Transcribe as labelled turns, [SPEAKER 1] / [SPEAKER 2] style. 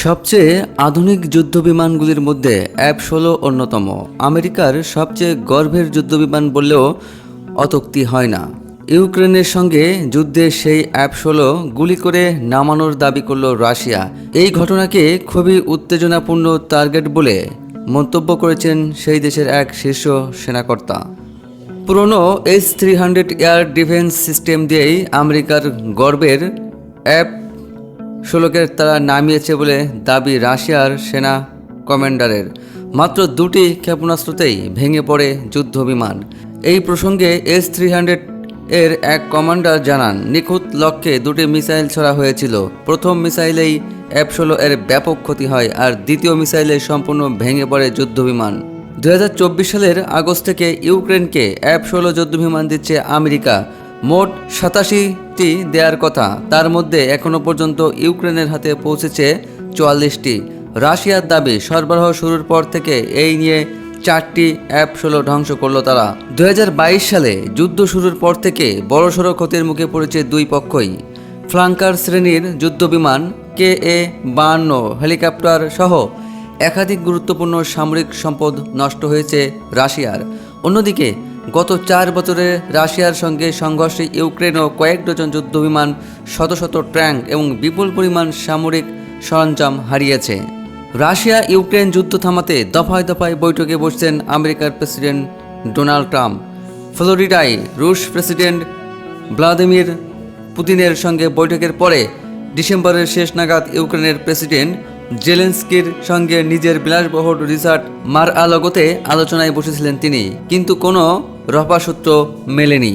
[SPEAKER 1] সবচেয়ে আধুনিক যুদ্ধবিমানগুলির মধ্যে F-16 অন্যতম। আমেরিকার সবচেয়ে গর্বের যুদ্ধবিমান বললেও অত্যুক্তি হয় না। ইউক্রেনের সঙ্গে যুদ্ধে সেই F-16 গুলি করে নামানোর দাবি করল রাশিয়া। এই ঘটনাকে খুবই উত্তেজনাপূর্ণ টার্গেট বলে মন্তব্য করেছেন সেই দেশের এক শীর্ষ সেনাকর্তা। পুরনো S-300 এয়ার ডিফেন্স সিস্টেম দিয়েই আমেরিকার গর্বের F-16 তারা নামিয়েছে বলে দাবি রাশিয়ার সেনা কমান্ডারের। মাত্র দুটি ক্ষেপণাস্ত্রতেই ভেঙে পড়ে যুদ্ধবিমান। এই প্রসঙ্গে S-300 এর এক কমান্ডার জানান, নিখুঁত লক্ষ্যে দুটি মিসাইল ছোড়া হয়েছিল। প্রথম মিসাইলেই F-16 এর ব্যাপক ক্ষতি হয়, আর দ্বিতীয় মিসাইলে সম্পূর্ণ ভেঙে পড়ে যুদ্ধবিমান। 2024 সালের আগস্ট থেকে ইউক্রেনকে F-16 যুদ্ধবিমান দিচ্ছে আমেরিকা। মোট 87টি দেওয়ার কথা, তার মধ্যে এখনও পর্যন্ত ইউক্রেনের হাতে পৌঁছেছে 44টি। রাশিয়ার দাবি, সরবরাহ শুরুর পর থেকে এই নিয়ে 4টি F-16 ধ্বংস করল তারা। 2022 সালে যুদ্ধ শুরুর পর থেকে বড়সড় ক্ষতির মুখে পড়েছে দুই পক্ষই। ফ্লাঙ্কার শ্রেণীর যুদ্ধবিমান, KA-52 হেলিকপ্টার সহ একাধিক গুরুত্বপূর্ণ সামরিক সম্পদ নষ্ট হয়েছে রাশিয়ার। অন্যদিকে গত 4 বছরে রাশিয়ার সঙ্গে সংঘর্ষে ইউক্রেনও কয়েক ডজন যুদ্ধবিমান, শত শত ট্যাঙ্ক এবং বিপুল পরিমাণ সামরিক সরঞ্জাম হারিয়েছে। রাশিয়া ইউক্রেন যুদ্ধ থামাতে দফায় দফায় বৈঠকে বসছেন আমেরিকার প্রেসিডেন্ট ডোনাল্ড ট্রাম্প। ফ্লোরিডায় রুশ প্রেসিডেন্ট ভ্লাদিমির পুতিনের সঙ্গে বৈঠকের পরে ডিসেম্বরের শেষ নাগাদ ইউক্রেনের প্রেসিডেন্ট জেলেনস্কির সঙ্গে নিজের বিলাসবহুল রিসর্ট মার-আ-লাগোতে আলোচনায় বসেছিলেন তিনি, কিন্তু কোনো রফাসূত্র মেলেনি।